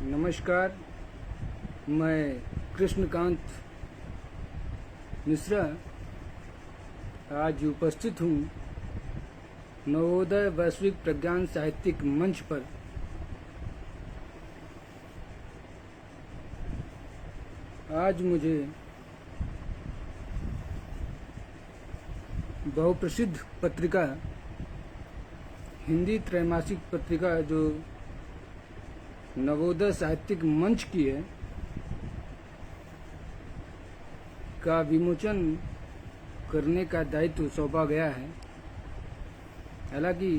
नमस्कार। मैं कृष्णकांत मिश्रा आज उपस्थित हूँ नवोदय वैश्विक प्रज्ञान साहित्यिक मंच पर। आज मुझे बहुप्रसिद्ध पत्रिका, हिंदी त्रैमासिक पत्रिका जो नवोदय साहित्यिक मंच की है, का विमोचन करने का दायित्व सौंपा गया है। हालांकि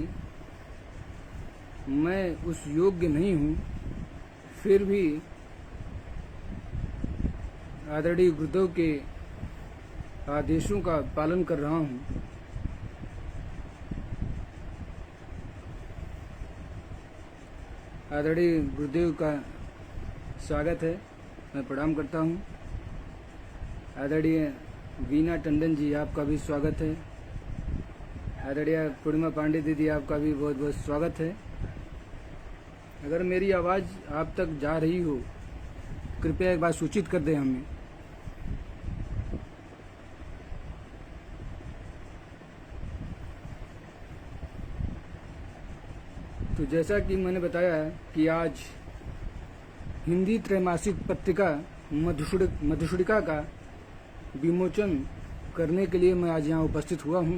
मैं उस योग्य नहीं हूँ, फिर भी आदरणीय गुरुदेव के आदेशों का पालन कर रहा हूँ। आदरणीय गुरुदेव का स्वागत है, मैं प्रणाम करता हूँ। आदरणीय वीना टंडन जी, आपका भी स्वागत है। आदरणीय पूर्णिमा पांडे दीदी, आपका भी बहुत बहुत स्वागत है। अगर मेरी आवाज़ आप तक जा रही हो, कृपया एक बार सूचित कर दें हमें। तो जैसा कि मैंने बताया कि आज हिंदी त्रैमासिक पत्रिका मधुसूड़िका का विमोचन करने के लिए मैं आज यहाँ उपस्थित हुआ हूँ।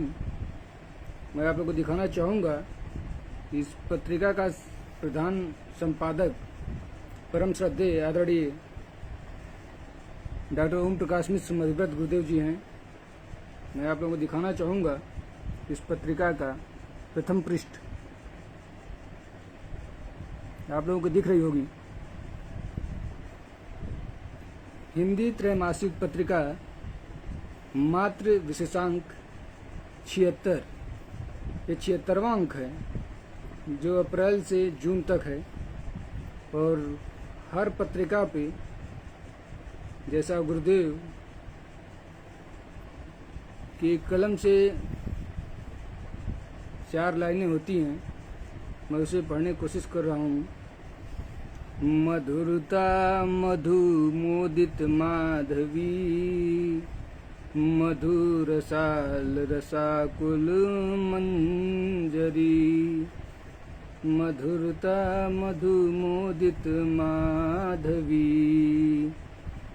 मैं आप लोगों को दिखाना चाहूँगा इस पत्रिका का प्रधान संपादक परम श्रद्धेय आदरणीय डॉक्टर ओम प्रकाश मिश्र मधुव्रत गुरुदेव जी हैं। मैं आप लोगों को दिखाना चाहूँगा इस पत्रिका का प्रथम पृष्ठ, आप लोगों को दिख रही होगी। हिंदी त्रैमासिक पत्रिका मात्र विशेषांक 76, ये 76वां अंक है जो अप्रैल से जून तक है। और हर पत्रिका पे जैसा गुरुदेव की कलम से 4 लाइनें होती हैं, मैं उसे पढ़ने की कोशिश कर रहा हूँ। मधुरता मधु मोदित माधवी, मधुर साल रसाकुल मंजरी। मधुरता मधु मोदित माधवी,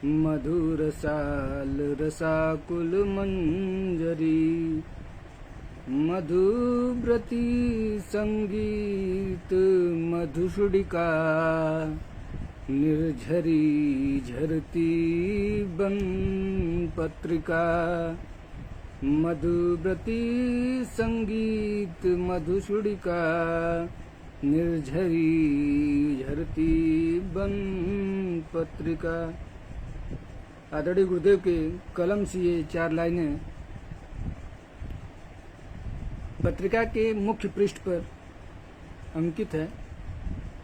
मधुर साल रसाकुल मंजरी। मधुव्रती संगीत मधुसूड़िका, निर्झरी झरती बन पत्रिका। मधुव्रती संगीत मधुसूड़िका, निर्झरी झरती बन पत्रिका। आदरणीय गुरुदेव के कलम से ये 4 लाइनें पत्रिका के मुख्य पृष्ठ पर अंकित है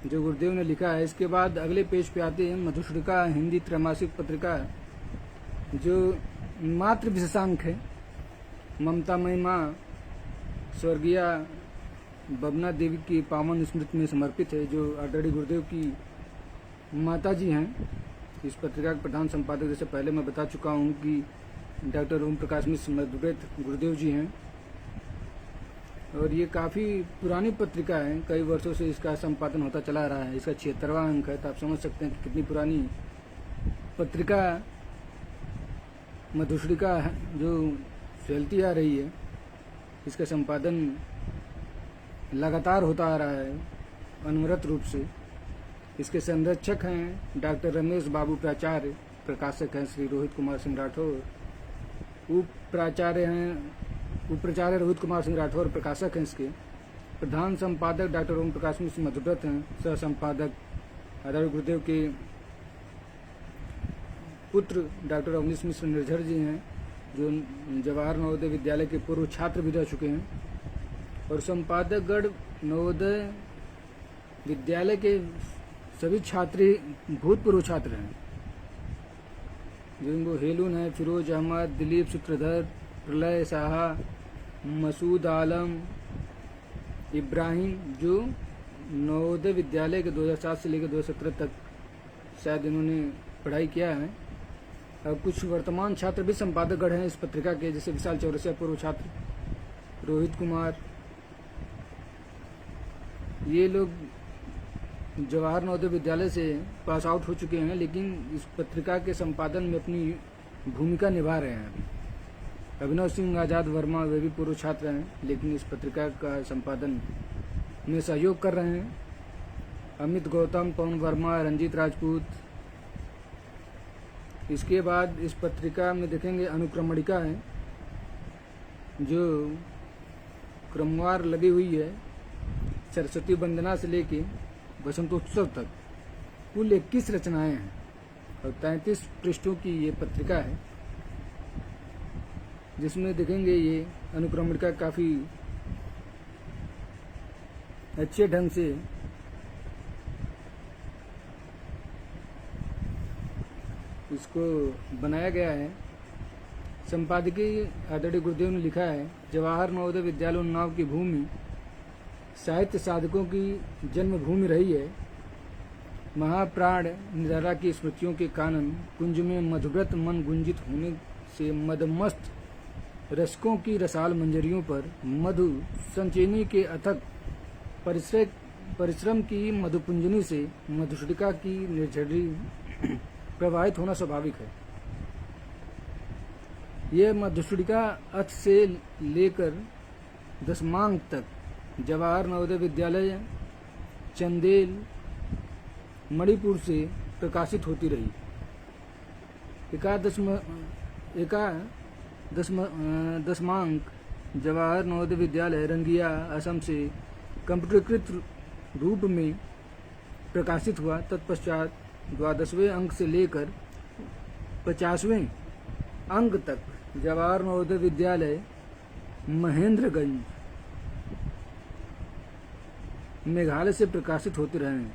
जो गुरुदेव ने लिखा है। इसके बाद अगले पेज पे आते हैं मधुसूड़िका हिंदी त्रैमासिक पत्रिका जो मातृ विशेषांक है। ममतामयी माँ स्वर्गीय बबना देवी की पावन स्मृति में समर्पित है, जो आदरणीय गुरुदेव की माता जी हैं। इस पत्रिका के प्रधान संपादक जैसे पहले मैं बता चुका हूँ कि डॉक्टर ओम प्रकाश मिश्र मधुव्रत गुरुदेव जी हैं। और ये काफ़ी पुरानी पत्रिका है, कई वर्षों से इसका संपादन होता चला रहा है। इसका 76वां अंक है, तो आप समझ सकते हैं कि कितनी पुरानी पत्रिका मधुसूड़िका है जो फैलती आ रही है। इसका संपादन लगातार होता आ रहा है अनवरत रूप से। इसके संरक्षक हैं डॉक्टर रमेश बाबू प्राचार्य, प्रकाशक हैं श्री रोहित कुमार सिंह राठौर, उपाचार्य रोहित कुमार सिंह राठौर प्रकाशक हैं। इसके प्रधान संपादक डॉक्टर ओम प्रकाश मिश्र मधुव्रत हैं। सह संपादक आदरणीय गुरुदेव के पुत्र डॉक्टर अवनीश मिश्र निर्झर जी हैं, जो जवाहर नवोदय विद्यालय के पूर्व छात्र भी रह चुके हैं। और संपादक गण नवोदय विद्यालय के सभी छात्र भूतपूर्व छात्र हैं, जिनको हेलून है, फिरोज अहमद, दिलीप सूत्रधर, प्रलय साहा, मसूद आलम, इब्राहिम, जो नवोदय विद्यालय के 2007 से लेकर 2017 तक शायद इन्होंने पढ़ाई किया है। अब कुछ वर्तमान छात्र भी संपादकगण हैं इस पत्रिका के, जैसे विशाल चौरसिया पूर्व छात्र, रोहित कुमार। ये लोग जवाहर नवोदय विद्यालय से पास आउट हो चुके हैं, लेकिन इस पत्रिका के संपादन में अपनी भूमिका निभा रहे हैं। अभिनव सिंह आजाद वर्मा, वे भी पूर्व छात्र हैं, लेकिन इस पत्रिका का संपादन में सहयोग कर रहे हैं। अमित गौतम, पवन वर्मा, रंजीत राजपूत। इसके बाद इस पत्रिका में देखेंगे अनुक्रमणिका है, जो क्रमवार लगी हुई है। सरस्वती वंदना से लेके वसंतोत्सव तक कुल 21 रचनाएं हैं और 33 पृष्ठों की ये पत्रिका है, जिसमें देखेंगे ये अनुक्रमणिका काफ़ी अच्छे ढंग से इसको बनाया गया है। संपादकीय आदरणीय गुरुदेव ने लिखा है, जवाहर नवोदय विद्यालय उन्नाव की भूमि साहित्य साधकों की जन्मभूमि रही है। महाप्राण निराला की स्मृतियों के कानन कुंज में मधुव्रत मन गुंजित होने से मदमस्त रसकों की रसाल मंजरियों पर मधु संचेनी के अथक परिश्रम की मधुपुंजनी से मधुश्रिका की निर्झरी प्रवाहित होना स्वाभाविक है। यह मधुश्रिका अथ से लेकर दसमांक तक जवाहर नवोदय विद्यालय चंदेल मणिपुर से प्रकाशित होती रही। दसमांक जवाहर नवोदय विद्यालय रंगिया असम से कंप्यूटरीकृत रूप में प्रकाशित हुआ। तत्पश्चात 12वें अंक से लेकर 50वें अंक तक जवाहर नवोदय विद्यालय महेंद्रगंज मेघालय से प्रकाशित होते रहे हैं।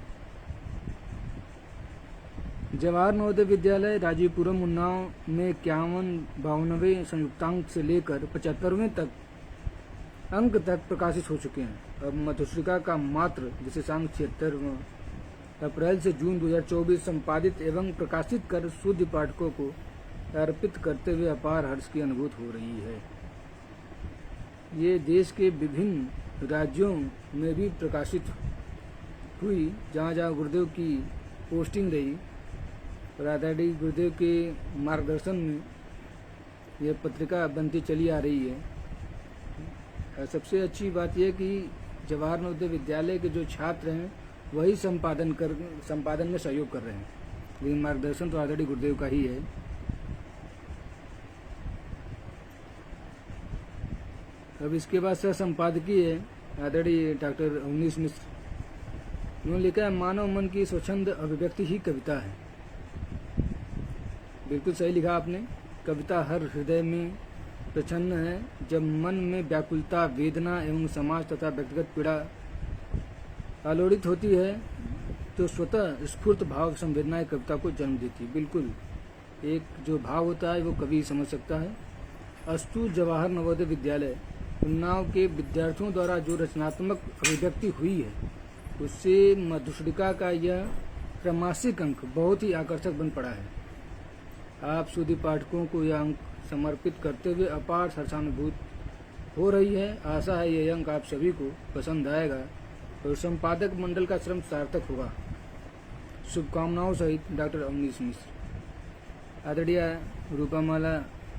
जवाहर नवोदय विद्यालय राजीपुरम उन्नाव में 51-52वें संयुक्तांक से लेकर 75वें तक अंक तक प्रकाशित हो चुके हैं। अब मधुश्रिका का मात्र विशेषांक 76 अप्रैल से जून 2024 संपादित एवं प्रकाशित कर शुद्ध पाठकों को अर्पित करते हुए अपार हर्ष की अनुभूति हो रही है। ये देश के विभिन्न राज्यों में भी प्रकाशित हुई, जहाँ जहाँ गुरुदेव की पोस्टिंग रही और आदरणीय गुरुदेव के मार्गदर्शन में यह पत्रिका बनती चली आ रही है। सबसे अच्छी बात यह कि जवाहर नवोदय विद्यालय के जो छात्र हैं वही संपादन में सहयोग कर रहे हैं, लेकिन मार्गदर्शन तो आदरणीय गुरुदेव का ही है। अब इसके बाद सह संपादकीय है आदरणीय डॉक्टर अवनीश मिश्र। उन्होंने लिखा है, मानव मन की स्वच्छंद अभिव्यक्ति ही कविता है। बिल्कुल सही लिखा आपने। कविता हर हृदय में प्रच्छन्न है। जब मन में व्याकुलता, वेदना एवं समाज तथा व्यक्तिगत पीड़ा आलोड़ित होती है तो स्वतः स्फूर्त भाव संवेदनाएं कविता को जन्म देती है। बिल्कुल, एक जो भाव होता है वो कवि समझ सकता है। अस्तु जवाहर नवोदय विद्यालय उन्नाव के विद्यार्थियों द्वारा जो रचनात्मक अभिव्यक्ति हुई है, उससे मधुश्रिका का यह त्रैमासिक अंक बहुत ही आकर्षक बन पड़ा है। आप सुधी पाठकों को यह अंक समर्पित करते हुए अपार हर्षानुभूति हो रही है। आशा है यह अंक आप सभी को पसंद आएगा और संपादक मंडल का श्रम सार्थक होगा। शुभकामनाओं सहित डॉक्टर अवनीश मिश्र। आदरणीय रूपामाला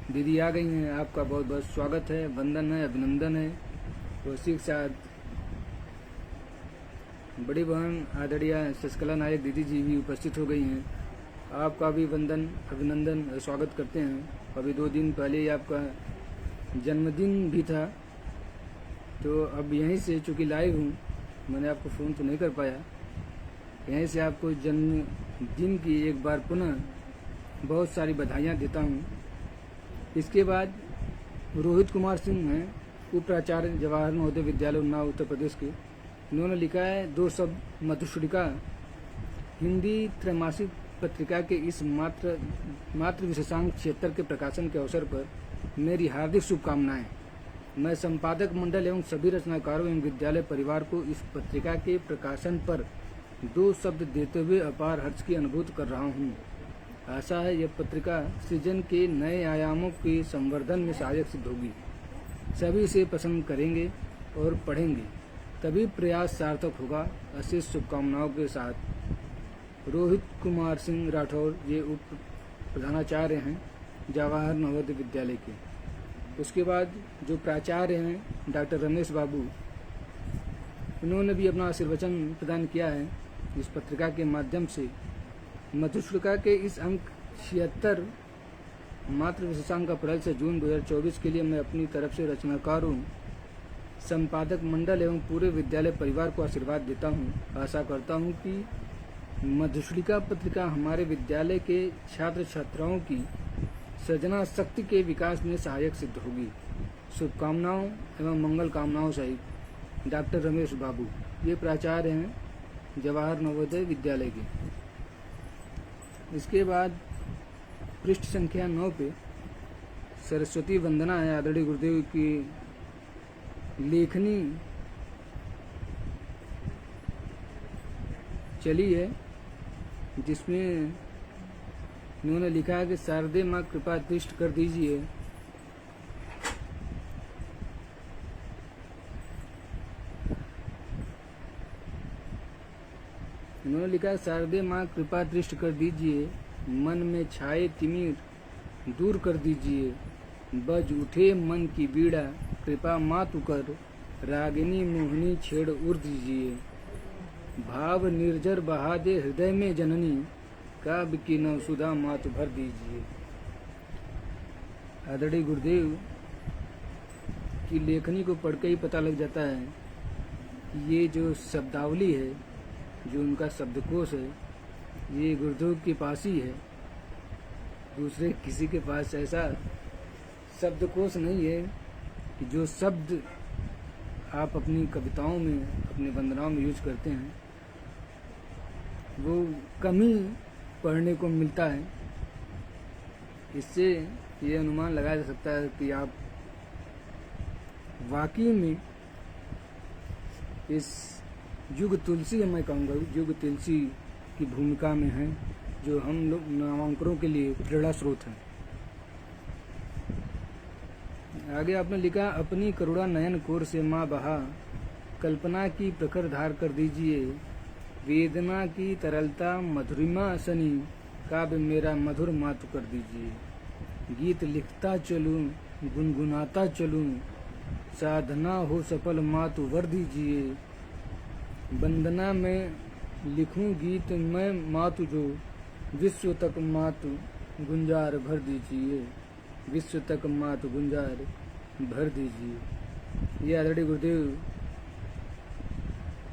दीदी आ गई हैं, आपका बहुत बहुत स्वागत है, वंदन है, अभिनंदन है। उसी के साथ बड़ी बहन आदरणीय शशिकला नायक दीदी जी भी उपस्थित हो गई हैं। आपका भी वंदन, अभिनंदन, स्वागत करते हैं। अभी 2 दिन पहले ही आपका जन्मदिन भी था, तो अब यहीं से चूँकि लाइव हूँ, मैंने आपको फ़ोन तो नहीं कर पाया, यहीं से आपको जन्मदिन की एक बार पुनः बहुत सारी बधाइयाँ देता हूँ। इसके बाद रोहित कुमार सिंह हैं, उप प्राचार्य जवाहर नवोदय विद्यालय उन्नाव उत्तर प्रदेश के। उन्होंने लिखा है, 2 शब्द मधुश्रिका हिंदी त्रैमासिक पत्रिका के इस मात्र विशेषांक 76 के प्रकाशन के अवसर पर मेरी हार्दिक शुभकामनाएं। मैं संपादक मंडल एवं सभी रचनाकारों एवं विद्यालय परिवार को इस पत्रिका के प्रकाशन पर दो शब्द देते हुए अपार हर्ष की अनुभूति कर रहा हूँ। आशा है यह पत्रिका सृजन के नए आयामों के संवर्धन में सहायक सिद्ध होगी। सभी इसे पसंद करेंगे और पढ़ेंगे, तभी प्रयास सार्थक होगा। अशेष शुभकामनाओं के साथ रोहित कुमार सिंह राठौर, ये उप प्रधानाचार्य हैं जवाहर नवोदय विद्यालय के। उसके बाद जो प्राचार्य हैं डॉक्टर रमेश बाबू, इन्होंने भी अपना आशीर्वचन प्रदान किया है इस पत्रिका के माध्यम से। मधुश्रिका के इस अंक 76 मात्र विशेषांक अप्रैल से जून 2024 के लिए मैं अपनी तरफ से रचनाकारों, संपादक मंडल एवं पूरे विद्यालय परिवार को आशीर्वाद देता हूँ। आशा करता हूँ कि मधुश्रिका पत्रिका हमारे विद्यालय के छात्र छात्राओं की सृजना शक्ति के विकास में सहायक सिद्ध होगी। शुभकामनाओं एवं मंगल कामनाओं सहित डॉक्टर रमेश बाबू, ये प्राचार्य हैं जवाहर नवोदय विद्यालय के। इसके बाद पृष्ठ संख्या 9 पे सरस्वती वंदना है, आदरणीय गुरुदेव की लेखनी चली है, जिसमें उन्होंने लिखा है कि शारदे माँ कृपा दृष्ट कर दीजिए। उन्होंने लिखा है शारदे माँ कृपा दृष्ट कर दीजिए, मन में छाए तिमिर दूर कर दीजिए। बज उठे मन की बीड़ा, कृपा मातु कर रागिनी मोहिनी छेड़ उड़ दीजिए। भाव निर्जर बहा दे हृदय में जननी, काव्य की नवसुधा मातु भर दीजिए। आदरणीय गुरुदेव की लेखनी को पढ़ के ही पता लग जाता है कि ये जो शब्दावली है, जो उनका शब्दकोश है, ये गुरुदेव के पास ही है। दूसरे किसी के पास ऐसा शब्दकोश नहीं है कि जो शब्द आप अपनी कविताओं में, अपनी वंदनाओं में यूज करते हैं, वो कम ही पढ़ने को मिलता है। इससे ये अनुमान लगाया जा सकता है कि आप वाकई में इस युग तुलसी, मैं कहूँगा युग तुलसी की भूमिका में हैं, जो हम लोग नामांकनों के लिए प्रेरणा स्रोत हैं। आगे आपने लिखा, अपनी करुणा नयन कोर से माँ बहा, कल्पना की प्रखर धार कर दीजिए। वेदना की तरलता मधुरिमा सनी, काव्य मेरा मधुर मातु कर दीजिए। गीत लिखता चलूं, गुनगुनाता चलूं, साधना हो सफल मातु वर दीजिए। वंदना में लिखूं गीत मैं मातु जो, विश्व तक मातु गुंजार भर दीजिए। विश्व तक मातु गुंजार भर दीजिए। ये आदरणीय गुरुदेव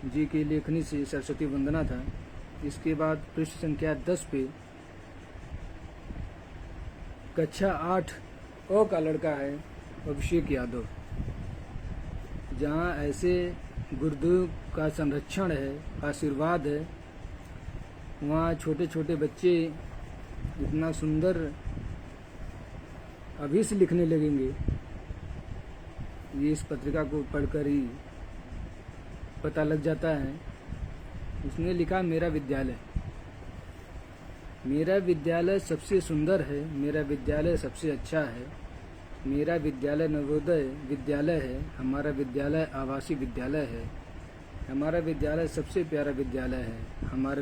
जी की लेखनी से सरस्वती वंदना था। इसके बाद पृष्ठ संख्या 10 पे कक्षा 8 ओ का लड़का है अभिषेक यादव। जहाँ ऐसे गुरुदेव का संरक्षण है, आशीर्वाद है, वहाँ छोटे छोटे बच्चे इतना सुंदर अभी से लिखने लगेंगे। ये इस पत्रिका को पढ़कर ही पता लग जाता है। उसने लिखा, मेरा विद्यालय, मेरा विद्यालय सबसे सुंदर है, मेरा विद्यालय सबसे अच्छा है, मेरा विद्यालय नवोदय विद्यालय है, हमारा विद्यालय आवासीय विद्यालय है, हमारा विद्यालय सबसे प्यारा विद्यालय है। हमारे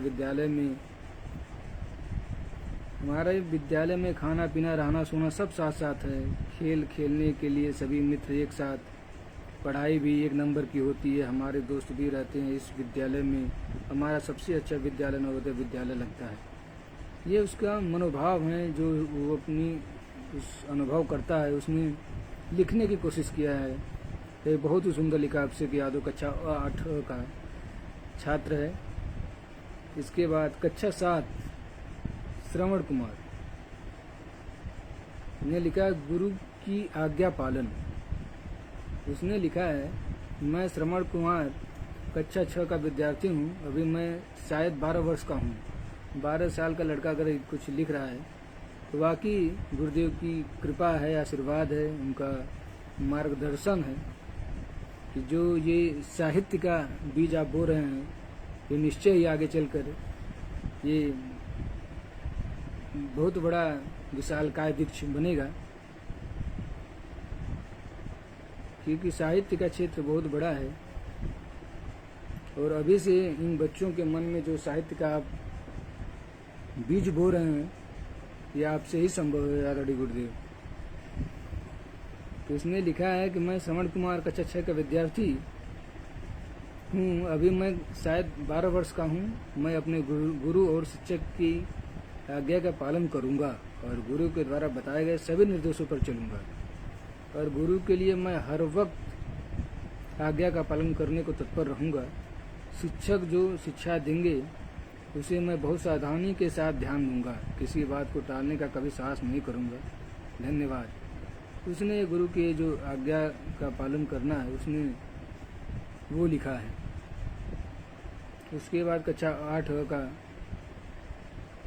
विद्यालय में खाना पीना रहना सोना सब साथ साथ है। खेल खेलने के लिए सभी मित्र एक साथ, पढ़ाई भी 1 नंबर की होती है। हमारे दोस्त भी रहते हैं इस विद्यालय में। हमारा सबसे अच्छा विद्यालय नवोदय विद्यालय लगता है। ये उसका मनोभाव है जो वो अपनी उस अनुभव करता है, उसने लिखने की कोशिश किया है। ये बहुत ही सुंदर लिखा। अभिषेक यादव कक्षा 8 का छात्र है। इसके बाद कक्षा 7 श्रवण कुमार ने लिखा, गुरु की आज्ञा पालन। उसने लिखा है, मैं श्रवण कुमार कक्षा 6 का विद्यार्थी हूँ। अभी मैं शायद 12 वर्ष का हूँ। 12 साल का लड़का अगर कुछ लिख रहा है तो वाकई गुरुदेव की कृपा है, आशीर्वाद है, उनका मार्गदर्शन है कि जो ये साहित्य का बीज आप बो रहे हैं, ये निश्चय ही आगे चलकर ये बहुत बड़ा विशालकाय वृक्ष बनेगा, क्योंकि साहित्य का क्षेत्र बहुत बड़ा है और अभी से इन बच्चों के मन में जो साहित्य का आप बीज बो रहे हैं ये आपसे ही संभव है आदरणीय गुरुदेव। तो इसने लिखा है कि मैं श्रवण कुमार कक्षा 6 का विद्यार्थी हूँ। अभी मैं शायद 12 वर्ष का हूँ। मैं अपने गुरु और शिक्षक की आज्ञा का पालन करूँगा और गुरु के द्वारा बताए गए सभी निर्देशों पर चलूँगा और गुरु के लिए मैं हर वक्त आज्ञा का पालन करने को तत्पर रहूँगा। शिक्षक जो शिक्षा देंगे उसे मैं बहुत सावधानी के साथ ध्यान दूंगा। किसी बात को टालने का कभी साहस नहीं करूंगा। धन्यवाद। उसने गुरु के जो आज्ञा का पालन करना है उसने वो लिखा है। उसके बाद कक्षा 8 का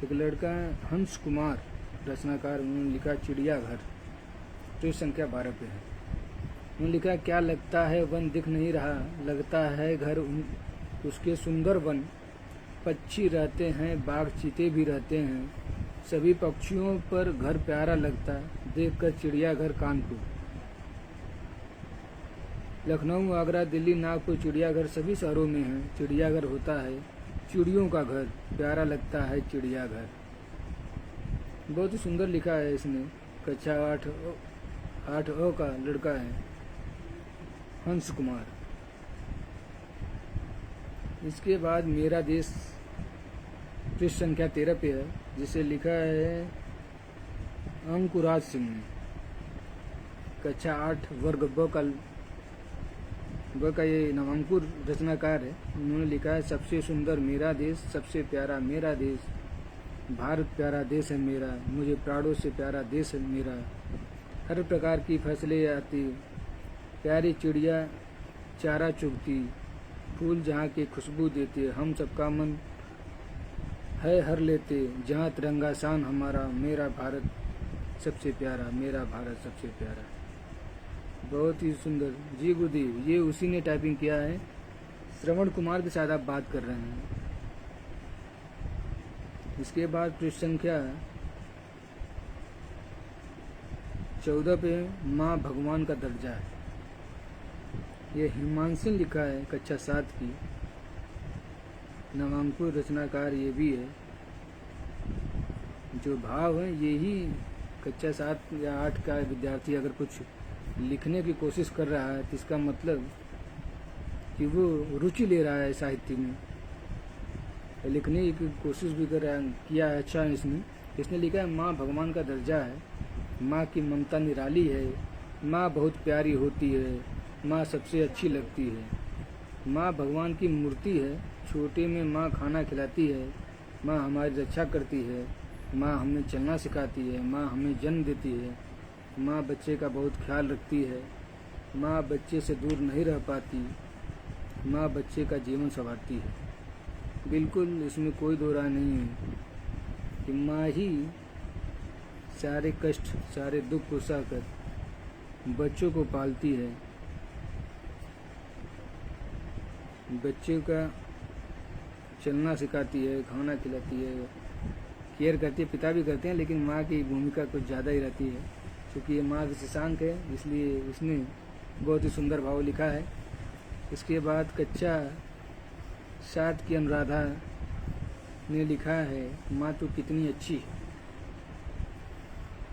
एक लड़का हंस कुमार रचनाकार, उन्होंने लिखा चिड़ियाघर, तो संख्या 12 पे है। उन्होंने लिखा क्या लगता है वन दिख नहीं रहा, लगता है घर उसके सुंदर वन, पक्षी रहते हैं, बाघ चीते भी रहते हैं, सभी पक्षियों पर घर प्यारा लगता, देखकर चिड़ियाघर कानपुर। लखनऊ, आगरा, दिल्ली, नागपुर चिड़ियाघर सभी शहरों में हैं। चिड़ियाघर होता है चिड़ियों का घर, प्यारा लगता है चिड़ियाघर। बहुत ही सुंदर लिखा है इसने। कक्षा 8 का लड़का है हंस कुमार। इसके बाद मेरा देश पृष्ठ संख्या 13 पे है, जिसे लिखा है अंकुराज सिंह ने। कक्षा 8 वर्ग ब का ये नवंकुर रचनाकार है। उन्होंने लिखा है सबसे सुंदर मेरा देश, सबसे प्यारा मेरा देश, भारत प्यारा देश है मेरा, मुझे प्राणों से प्यारा देश है मेरा। हर प्रकार की फसलें आती, प्यारी चिड़िया चारा चुगती, फूल जहाँ की खुशबू देते, हम सबका मन है हर लेते, जहाँ तिरंगा शान हमारा, मेरा भारत सबसे प्यारा, मेरा भारत सबसे प्यारा। बहुत ही सुंदर जी गुरुदेव। ये उसी ने टाइपिंग किया है। श्रवण कुमार के साथ आप बात कर रहे हैं। इसके बाद पृष्ठ संख्या 14 पे माँ भगवान का दर्जा है। ये हिमांशी ने लिखा है, कक्षा 7 की, नवांकुर रचनाकार ये भी है। जो भाव है यही कक्षा 7 या 8 का विद्यार्थी अगर कुछ लिखने की कोशिश कर रहा है तो इसका मतलब कि वो रुचि ले रहा है साहित्य में, लिखने की कोशिश भी कर रहा है, किया है अच्छा इसने लिखा है माँ भगवान का दर्जा है, माँ की ममता निराली है, माँ बहुत प्यारी होती है, माँ सबसे अच्छी लगती है, माँ भगवान की मूर्ति है, छोटे में माँ खाना खिलाती है, माँ हमारी रक्षा करती है, माँ हमें चलना सिखाती है, माँ हमें जन्म देती है, माँ बच्चे का बहुत ख्याल रखती है, माँ बच्चे से दूर नहीं रह पाती, माँ बच्चे का जीवन संवारती है। बिल्कुल इसमें कोई दो राय नहीं है कि माँ ही सारे कष्ट सारे दुख को सहकर बच्चों को पालती है, बच्चे का चलना सिखाती है, खाना खिलाती है, केयर करती है। पिता भी करते हैं लेकिन माँ की भूमिका कुछ ज़्यादा ही रहती है, क्योंकि ये माँ की शशांक है, इसलिए उसने बहुत ही सुंदर भाव लिखा है। इसके बाद कक्षा 7 की अनुराधा ने लिखा है माँ तू कितनी अच्छी है,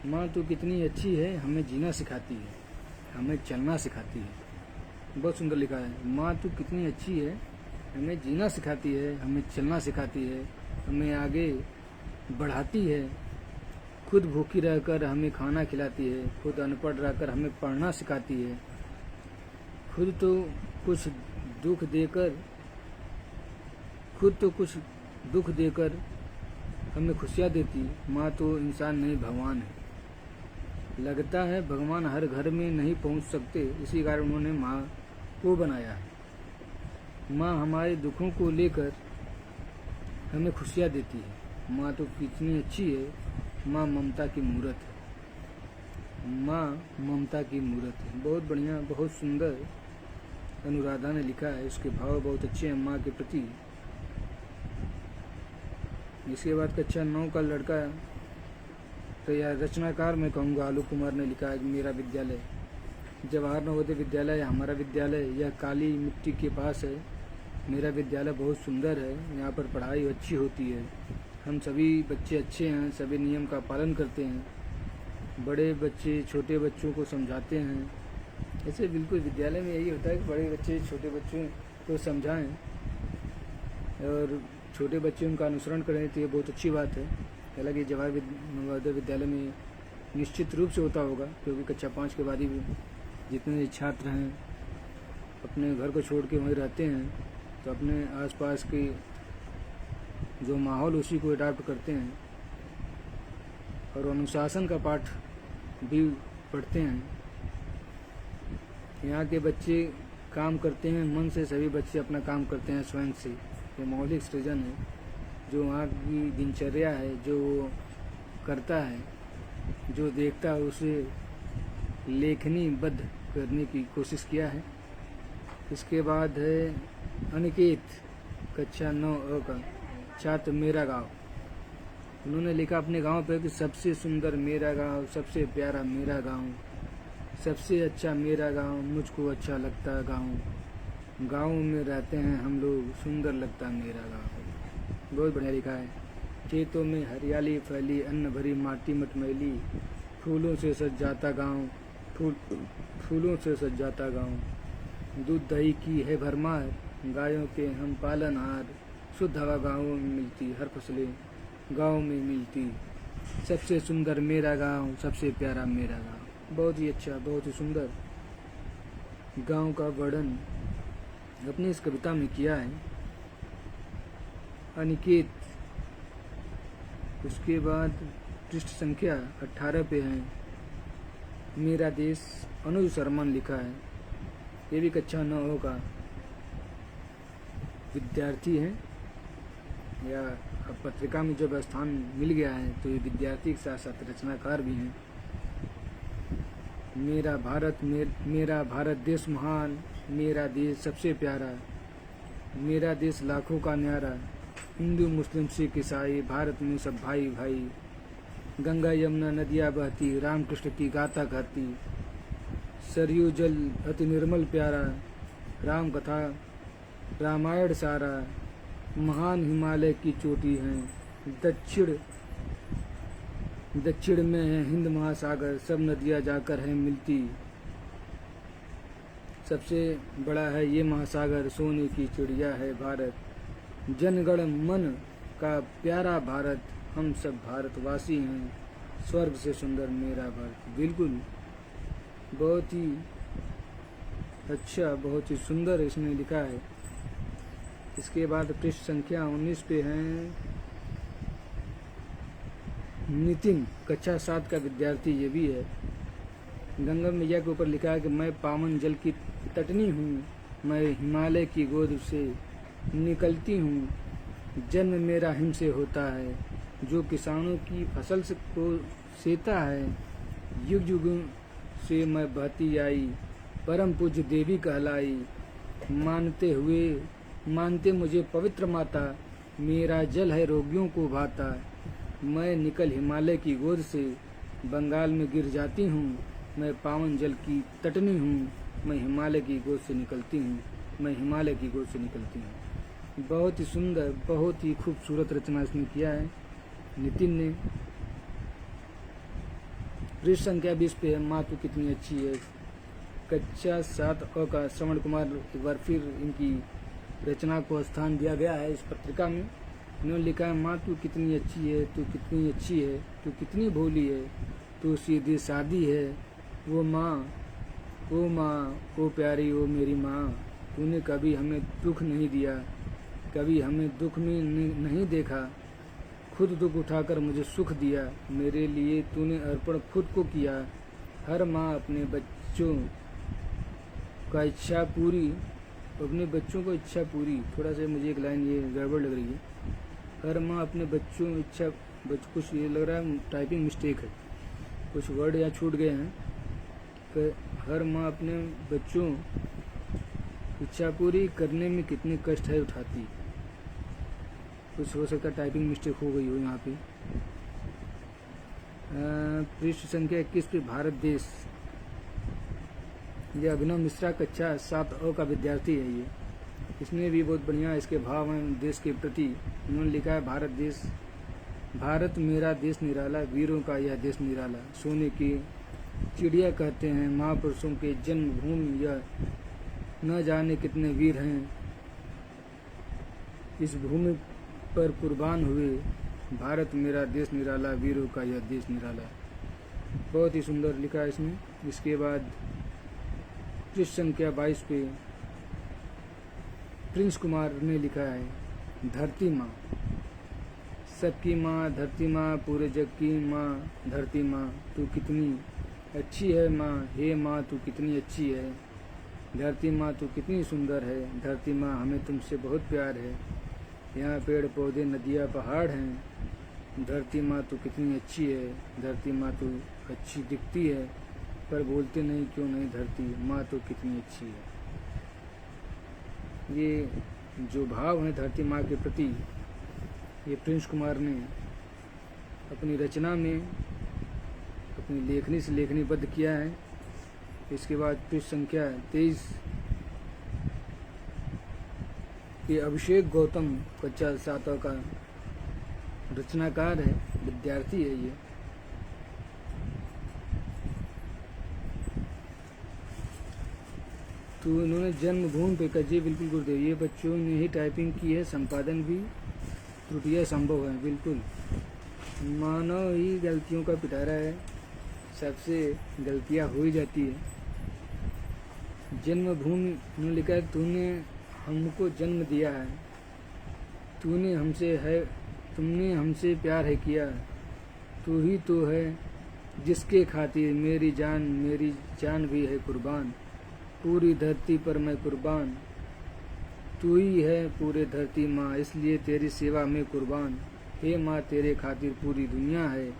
माँ तू कितनी अच्छी है, हमें जीना सिखाती है, हमें चलना सिखाती है। बहुत सुंदर लिखा है। माँ तू कितनी अच्छी है, हमें जीना सिखाती है, हमें चलना सिखाती है, हमें आगे बढ़ाती है, खुद भूखी रहकर हमें खाना खिलाती है, खुद अनपढ़ रहकर हमें पढ़ना सिखाती है, खुद तो कुछ दुख देकर हमें खुशियाँ देती। माँ तो इंसान नहीं भगवान है। लगता है भगवान हर घर में नहीं पहुँच सकते, इसी कारण उन्होंने माँ को बनाया है। माँ हमारे दुखों को लेकर हमें खुशियाँ देती है। माँ तो कितनी अच्छी है, माँ ममता की मूरत है, माँ ममता की मूरत है। बहुत बढ़िया, बहुत सुंदर अनुराधा ने लिखा है। उसके भाव बहुत अच्छे हैं माँ के प्रति। इसके बाद कक्षा 9 का लड़का तो या रचनाकार मैं कहूँगा आलोक कुमार ने लिखा है कि मेरा विद्यालय जवाहर नवोदय विद्यालय हमारा विद्यालय यह काली मिट्टी के पास है। मेरा विद्यालय बहुत सुंदर है, यहाँ पर पढ़ाई अच्छी होती है, हम सभी बच्चे अच्छे हैं, सभी नियम का पालन करते हैं, बड़े बच्चे छोटे बच्चों को समझाते हैं। ऐसे बिल्कुल विद्यालय में यही होता है कि बड़े बच्चे छोटे बच्चों को समझाएं और छोटे बच्चे उनका अनुसरण करें, तो ये बहुत अच्छी बात है। हालांकि जवाहर नवोदय विद्यालय में निश्चित रूप से होता होगा, क्योंकि कक्षा 5 के बाद ही जितने छात्र हैं अपने घर को छोड़ के वहीं रहते हैं, तो अपने आसपास के जो माहौल उसी को अडॉप्ट करते हैं और अनुशासन का पाठ भी पढ़ते हैं। यहाँ के बच्चे काम करते हैं मन से, सभी बच्चे अपना काम करते हैं स्वयं से। ये मौलिक सृजन है, जो वहाँ की दिनचर्या है, जो वो करता है, जो देखता है उसे लेखनीबद्ध करने की कोशिश किया है। इसके बाद है अनिकेत कक्षा 9 का छात्र मेरा गांव। उन्होंने लिखा अपने गांव पे कि सबसे सुंदर मेरा गांव, सबसे प्यारा मेरा गांव, सबसे अच्छा मेरा गांव, मुझको अच्छा लगता गांव, गांव में रहते हैं हम लोग, सुंदर लगता मेरा गांव। बहुत बढ़िया लिखा है। खेतों में हरियाली फैली, अन्न भरी माटी मटमैली, फूलों से सज जाता गाँव, फूलों से सज जाता गाँव, दूध दही की है भरमार, गायों के हम पालनहार, शुद्ध हवा गाँवों में मिलती, हर फसलें गाँव में मिलती, सबसे सुंदर मेरा गाँव, सबसे प्यारा मेरा गाँव। बहुत ही अच्छा, बहुत ही सुंदर गाँव का वर्णन अपनी इस कविता में किया है अनिकेत। उसके बाद पृष्ठ संख्या 18 पे है मेरा देश, अनुज शर्मा ने लिखा है। ये भी कक्षा 9 का विद्यार्थी है, या अब पत्रिका में जब स्थान मिल गया है तो ये विद्यार्थी के साथ साथ रचनाकार भी हैं। मेरा भारत देश महान, मेरा देश सबसे प्यारा, मेरा देश लाखों का न्यारा, हिंदू मुस्लिम सिख ईसाई भारत में सब भाई भाई, गंगा यमुना नदियाँ बहती, राम कृष्ण की गाथा गाती, सरयू जल अति निर्मल प्यारा, राम कथा रामायण सारा, महान हिमालय की चोटी है, दक्षिण में है हिंद महासागर, सब नदियाँ जाकर है मिलती, सबसे बड़ा है ये महासागर, सोने की चिड़िया है भारत, जनगण मन का प्यारा भारत, हम सब भारतवासी हैं, स्वर्ग से सुंदर मेरा भारत। बिल्कुल बहुत ही अच्छा, बहुत ही सुंदर इसने लिखा है। इसके बाद पृष्ठ संख्या 19 पे हैं नितिन कक्षा 7 का विद्यार्थी, ये भी है। गंगा मैया के ऊपर लिखा है कि मैं पावन जल की तटनी हूँ, मैं हिमालय की गोद से निकलती हूँ, जन्म मेरा हिम से होता है, जो किसानों की फसल को सेता है, युग युग से मैं बहती आई, परम पूज्य देवी कहलाई, मानते मुझे पवित्र माता, मेरा जल है रोगियों को भाता, मैं निकल हिमालय की गोद से बंगाल में गिर जाती हूँ, मैं पावन जल की तटनी हूँ, मैं हिमालय की गोद से निकलती हूँ, मैं हिमालय की गोद से निकलती हूँ। बहुत ही सुंदर, बहुत ही खूबसूरत रचना इसने किया है नितिन ने। पृष्ठ संख्या 20 पे है माँ तू कितनी अच्छी है, कक्षा 7 का श्रवण कुमार, एक बार फिर इनकी रचना को स्थान दिया गया है इस पत्रिका में। इन्होंने लिखा है माँ तू कितनी अच्छी है, तू कितनी अच्छी है, तू कितनी भोली है, तू सीधी सादी है, वो माँ, ओ प्यारी, ओ मेरी माँ, तूने कभी हमें दुख नहीं दिया, कभी हमें दुख में नहीं देखा, खुद दुख उठाकर मुझे सुख दिया, मेरे लिए तूने अर्पण खुद को किया, हर माँ अपने बच्चों का इच्छा पूरी, अपने बच्चों को इच्छा पूरी। थोड़ा सा मुझे एक लाइन ये गड़बड़ लग रही है, हर माँ अपने बच्चों इच्छा, कुछ ये लग रहा है टाइपिंग मिस्टेक है, कुछ वर्ड यहाँ छूट गए हैं। कि हर माँ अपने बच्चों इच्छा पूरी करने में कितने कष्ट है उठाती, कुछ हो सकता टाइपिंग मिस्टेक हो गई हो यहाँ पे। पृष्ठ संख्या 21 पे भारत देश। ये अभिनव मिश्रा कक्षा 7 का विद्यार्थी है। ये इसमें भी बहुत बढ़िया इसके भाव हैं देश के प्रति। उन्होंने लिखा है भारत देश, भारत मेरा देश निराला, वीरों का यह देश निराला, सोने की चिड़िया कहते हैं महापुरुषों के जन्मभूमि, यह न जाने कितने वीर हैं इस भूमि पर कुर्बान हुए, भारत मेरा देश निराला, वीरों का यह देश निराला। बहुत ही सुंदर लिखा है इसमें। इसके बाद पृष्ठ संख्या 22 पे प्रिंस कुमार ने लिखा है धरती माँ, सबकी माँ धरती माँ, पूरे जग की माँ धरती माँ, तू कितनी अच्छी है माँ, हे माँ तू कितनी अच्छी है, धरती माँ तू कितनी सुंदर है, धरती माँ हमें तुमसे बहुत प्यार है, यहाँ पेड़ पौधे नदियाँ पहाड़ हैं, धरती माँ तू कितनी अच्छी है, धरती माँ तू अच्छी दिखती है, पर बोलते नहीं क्यों नहीं, धरती माँ तो कितनी अच्छी है। ये जो भाव है धरती माँ के प्रति, ये प्रिंस कुमार ने अपनी रचना में अपनी लेखनी से लेखनीबद्ध किया है। इसके बाद पृष्ठ संख्या 23 ये अभिषेक गौतम कक्षा 7 का रचनाकार है, विद्यार्थी है ये। तो इन्होंने जन्मभूमि पे कजी बिल्कुल गुरुदेव, ये बच्चों ने ही टाइपिंग की है, संपादन भी त्रुटियाँ संभव है। बिल्कुल मानव ही गलतियों का पिटारा है, सबसे गलतियाँ हो ही जाती है। जन्मभूमि उन्होंने लिखा है तूने हमको जन्म दिया है, तुमने हमसे प्यार है किया, तू ही तो है जिसके खातिर मेरी जान भी है कुर्बान, पूरी धरती पर मैं कुर्बान, तू ही है पूरे धरती माँ, इसलिए तेरी सेवा में कुर्बान, हे माँ तेरे खातिर पूरी दुनिया है,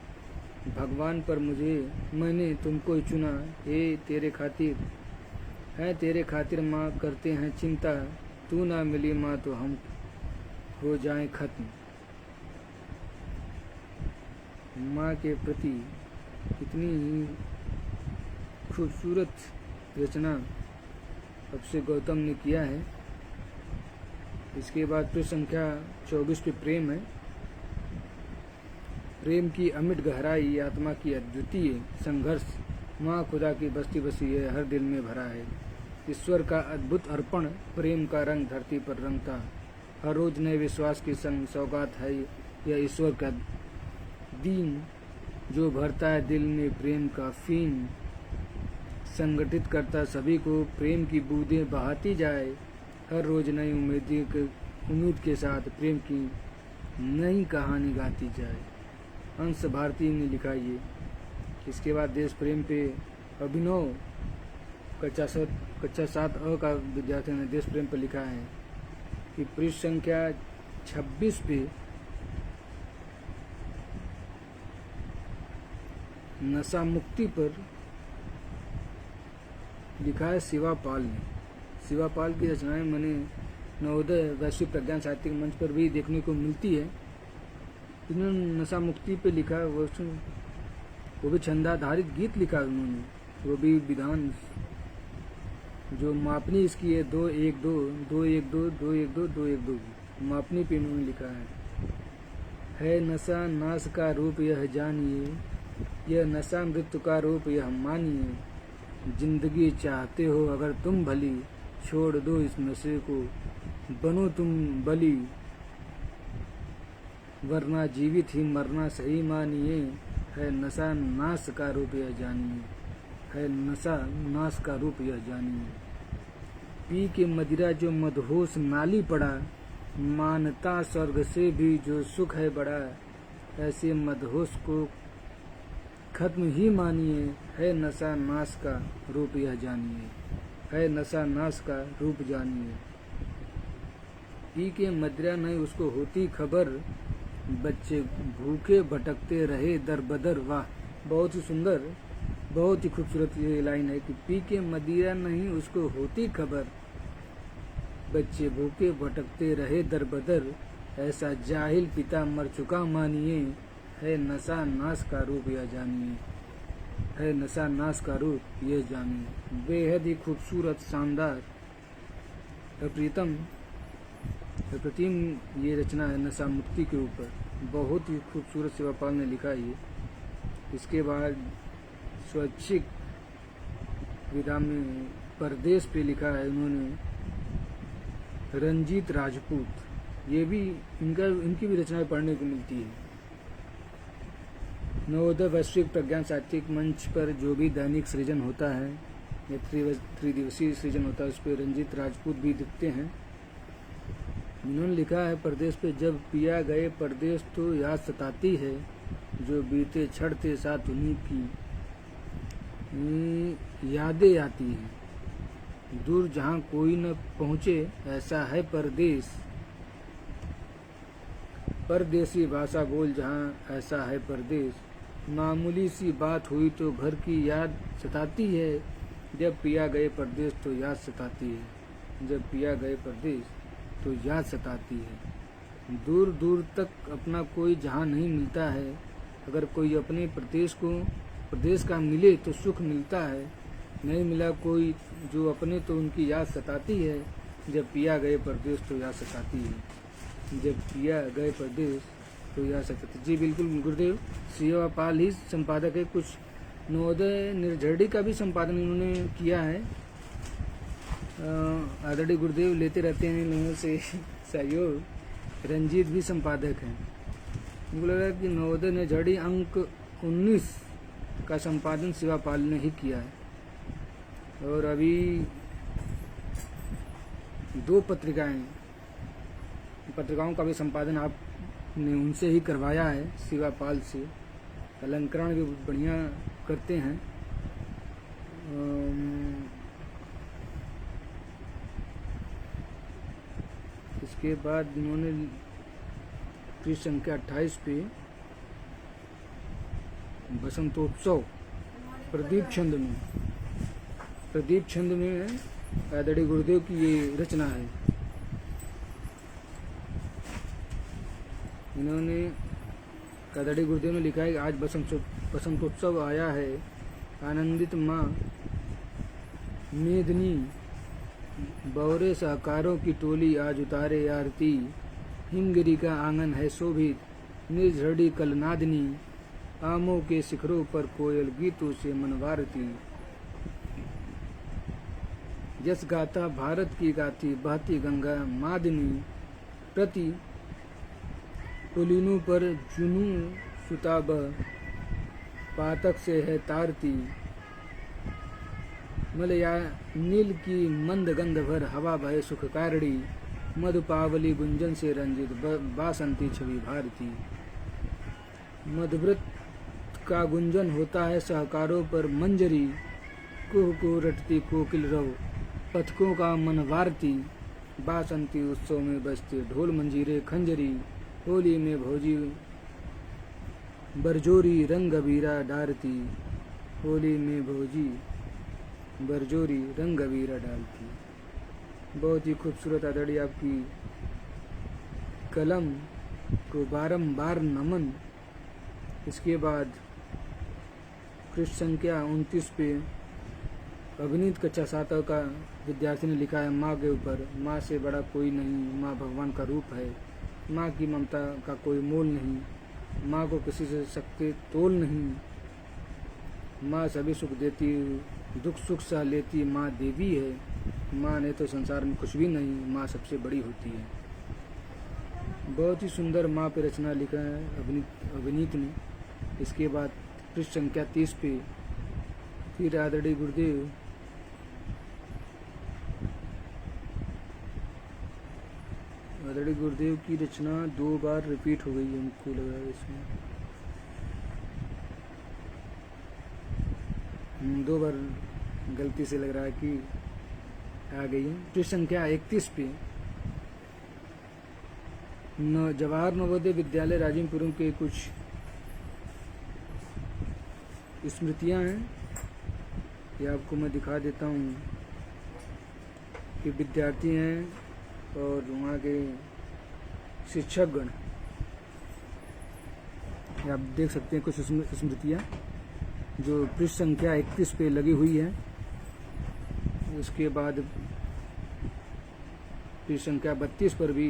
भगवान पर मैंने तुमको ही चुना, हे तेरे खातिर माँ करते हैं चिंता, तू ना मिली माँ तो हम हो जाएं खत्म। माँ के प्रति कितनी ही खूबसूरत रचना अभिषेक गौतम ने किया है। इसके बाद पृष्ठ संख्या 24 पे प्रेम है। प्रेम की अमिट गहराई, आत्मा की अद्वितीय संघर्ष, माँ खुदा की बस्ती बसी है, हर दिल में भरा है, ईश्वर का अद्भुत अर्पण, प्रेम का रंग धरती पर रंगता, हर रोज नए विश्वास की संग सौगात है, यह ईश्वर का दीन जो भरता है दिल में प्रेम का फीन, संगठित करता सभी को, प्रेम की बूंदें बहाती जाए, हर रोज नई उम्मीद के साथ प्रेम की नई कहानी गाती जाए। हंस भारती ने लिखा ये। इसके बाद देश प्रेम पे अभिनव कक्षा 7 का विद्यार्थी ने देश प्रेम पर लिखा है कि पृष्ठ संख्या 26 पे नशा मुक्ति पर लिखा है शिवापाल ने। शिवापाल की रचनाएं मैंने नवोदय वैश्विक प्रज्ञान साहित्यिक मंच पर भी देखने को मिलती है। इन्होंने नशा मुक्ति पे लिखा है, वो भी छंदाधारित गीत लिखा है उन्होंने, वो भी विधान जो मापनी इसकी है 2-1-2 2-1-2 2-1-2 2-1-2 मापनी पे इन्होंने लिखा है नशा नाश का रूप यह जानिए, यह नशा मृत्यु का रूप यह मानिए, जिंदगी चाहते हो अगर तुम भली, छोड़ दो इस नशे को बनो तुम बली, वरना जीवित ही मरना सही मानिए, है नशा नाश का रूप यह जानिए, है नशा नाश का रूप यह जानिए, पी के मदिरा जो मदहोश नाली पड़ा, मानता स्वर्ग से भी जो सुख है बड़ा, ऐसे मदहोश को खत्म ही मानिए, है नशा नाश का रूप यह जानिए, है नशा नाश का रूप जानिए। पी के मदिरा नहीं उसको होती खबर, बच्चे भूखे भटकते रहे दर बदर। वाह, बहुत ही सुंदर, बहुत ही खूबसूरत ये लाइन है कि पी के मदिरा नहीं उसको होती खबर, बच्चे भूखे भटकते रहे दर बदर, ऐसा जाहिल पिता मर चुका मानिए, है नशा नाश का रूप यह जानिए, है नशा नाश का रूप यह जानिए। बेहद ही खूबसूरत, शानदार, अप्रतिम ये रचना है नशा मुक्ति के ऊपर। बहुत ही खूबसूरत शिवापाल ने लिखा ये। इसके बाद स्वैच्छिक विधा में परदेश पे लिखा है उन्होंने रंजीत राजपूत। ये भी इनकी भी रचनाएं पढ़ने को मिलती है। नवोदय वैश्विक प्रज्ञान साहित्यिक मंच पर जो भी दैनिक सृजन होता है, ये त्रिदिवसीय सृजन होता है, उस पर रंजीत राजपूत भी दिखते हैं। इन्होंने लिखा है परदेश पे, जब पिया गए परदेश तो याद सताती है, जो बीते छड़ते साथ उन्हीं की यादें आती हैं। दूर जहाँ कोई न पहुँचे ऐसा है परदेश, परदेसी भाषा बोल जहाँ ऐसा है परदेश। मामूली सी बात हुई तो घर की याद सताती है, जब पिया गए परदेश तो याद सताती है, जब पिया गए परदेश तो याद सताती है। दूर दूर तक अपना कोई जहाँ नहीं मिलता है, अगर कोई अपने प्रदेश का मिले तो सुख मिलता है, नहीं मिला कोई जो अपने तो उनकी याद सताती है, जब पिया गए परदेश तो याद सताती है, जब पिया गए परदेश तो याद सताती। जी बिल्कुल, गुरुदेव शिवापाल ही संपादक है। कुछ नवोदय निर्झड़ी का भी संपादन इन्होंने किया है। आदरणीय गुरुदेव लेते रहते हैं लोगों से सहयोग। रंजीत भी संपादक हैं। मुझे लग रहा है कि नवोदय निर्झड़ी अंक 19 का संपादन शिवापाल ने ही किया है। और अभी 2 पत्रिकाओं का भी संपादन आपने उनसे ही करवाया है, शिवापाल से। अलंकरण भी बढ़िया करते हैं। इसके बाद इन्होंने पृष्ठ संख्या 28 पे बसंतोत्सव प्रदीप छंद में आदरणीय गुरुदेव की ये रचना है। इन्होंने आदरणीय गुरुदेव ने लिखा है कि आज बसंतोत्सव आया है, आनंदित माँ मेदनी बौरे सहकारों की टोली आज उतारे आरती। हिमगिरी का आंगन है शोभित, निर्झड़ी कलनादनी, आमों के शिखरों पर कोयल गीतों से मनवारती। यस गाता भारत की गाती बहती गंगा मादनी, प्रति पुलिनों पर जुनू सुताब पातक से है तारती। मलया नील की मंद गंध भर हवा बहे सुखकारणी, मधुपावली गुंजन से रंजित बासंती छवि भारती। मधुव्रत का गुंजन होता है सहकारों पर मंजरी, कुह को रटती कोकिल रव पथकों का मनवारती। बासंती उत्सव में बजते ढोल मंजीरे खंजरी, होली में भौजी बरजोरी रंग अबीरा डारती। होली में भौजी बरजोरी रंग अबीरा डालती। बहुत ही खूबसूरत आदरणीय आपकी कलम को बारंबार नमन। इसके बाद पृष्ठ संख्या 29 पे अभिनीत कक्षा 7 का विद्यार्थी ने लिखा है माँ के ऊपर। माँ से बड़ा कोई नहीं, माँ भगवान का रूप है। माँ की ममता का कोई मोल नहीं, माँ को किसी से सकते तोल नहीं। माँ सभी सुख देती, दुख सुख सह लेती, माँ देवी है। माँ ने तो संसार में कुछ भी नहीं, माँ सबसे बड़ी होती है। बहुत ही सुंदर माँ पे रचना लिखा है अभिनीत ने। इसके बाद पृष्ठ संख्या 30 पे फिर आदरणीय गुरुदेव की रचना 2 बार रिपीट हो गई है, हमको लगा इसमें 2 बार गलती से लग रहा है कि आ गई है। पृष्ठ संख्या 31 पे जवाहर नवोदय विद्यालय राजीवपुरम के कुछ स्मृतियां हैं, ये आपको मैं दिखा देता हूँ कि विद्यार्थी हैं और वहाँ के शिक्षकगण, आप देख सकते हैं कुछ स्मृतियाँ जो पृष्ठ संख्या 31 पे लगी हुई है। उसके बाद पृष्ठ संख्या 32 पर भी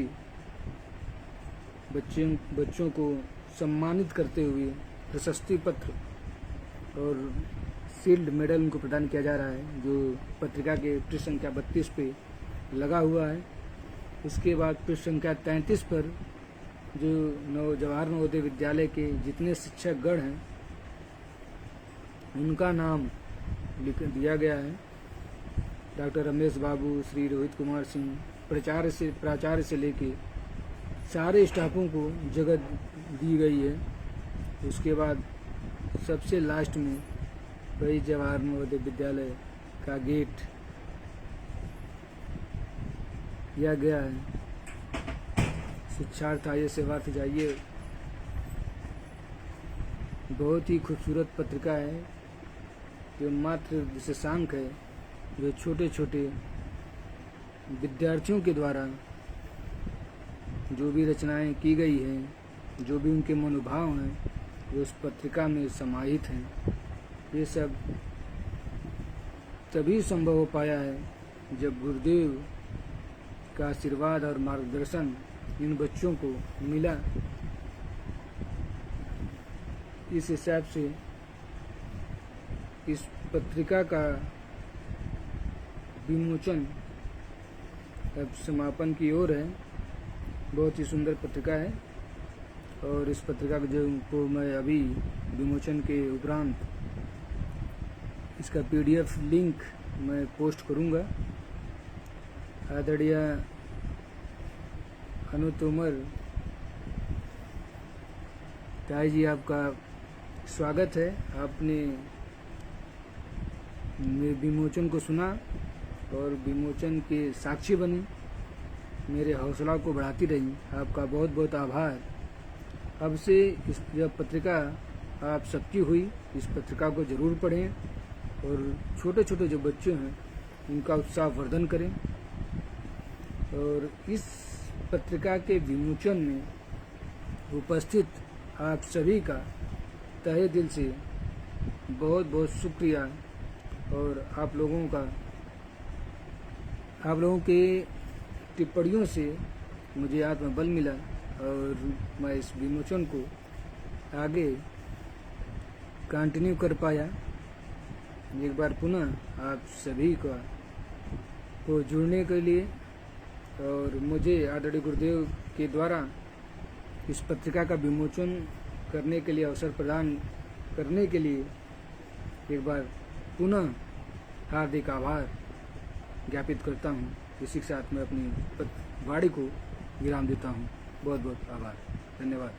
बच्चों को सम्मानित करते हुए प्रशस्ति पत्र और शील्ड मेडल उनको प्रदान किया जा रहा है, जो पत्रिका के पृष्ठ संख्या 32 पे लगा हुआ है। उसके बाद पृष्ठ संख्या 33 पर जो जवाहर नवोदय विद्यालय के जितने शिक्षकगण हैं उनका नाम लिख दिया गया है। डॉक्टर रमेश बाबू, श्री रोहित कुमार सिंह, प्राचार्य से लेके सारे स्टाफों को जगह दी गई है। उसके बाद सबसे लास्ट में वही जवाहर नवोदय विद्यालय का गेट दिया गया है। शिक्षार्थ आइए सेवार्थ जाइए, बहुत ही खूबसूरत पत्रिका है। जो मात्र विशेषांक है, जो छोटे छोटे विद्यार्थियों के द्वारा जो भी रचनाएं की गई हैं, जो भी उनके मनोभाव हैं, वो उस पत्रिका में समाहित हैं। ये सब तभी संभव हो पाया है जब गुरुदेव का आशीर्वाद और मार्गदर्शन इन बच्चों को मिला। इस हिसाब से इस पत्रिका का विमोचन अब समापन की ओर है। बहुत ही सुंदर पत्रिका है और इस पत्रिका को मैं अभी विमोचन के उपरांत इसका PDF लिंक मैं पोस्ट करूंगा। आदरणीय अनु तोमर ताई जी, आपका स्वागत है। आपने विमोचन को सुना और विमोचन के साक्षी बनी, मेरे हौसला को बढ़ाती रही। आपका बहुत बहुत आभार। अब से इस जब पत्रिका आप सबकी हुई, इस पत्रिका को ज़रूर पढ़ें और छोटे छोटे जो बच्चे हैं उनका उत्साह वर्धन करें। और इस पत्रिका के विमोचन में उपस्थित आप सभी का तहे दिल से बहुत बहुत शुक्रिया। और आप लोगों के टिप्पणियों से मुझे आत्मबल मिला और मैं इस विमोचन को आगे कंटिन्यू कर पाया। एक बार पुनः आप सभी को जुड़ने के लिए और मुझे आदरणीय गुरुदेव के द्वारा इस पत्रिका का विमोचन करने के लिए अवसर प्रदान करने के लिए एक बार पुनः हार्दिक आभार ज्ञापित करता हूँ। इसी के साथ मैं अपनी वाणी को विराम देता हूँ। बहुत बहुत आभार, धन्यवाद।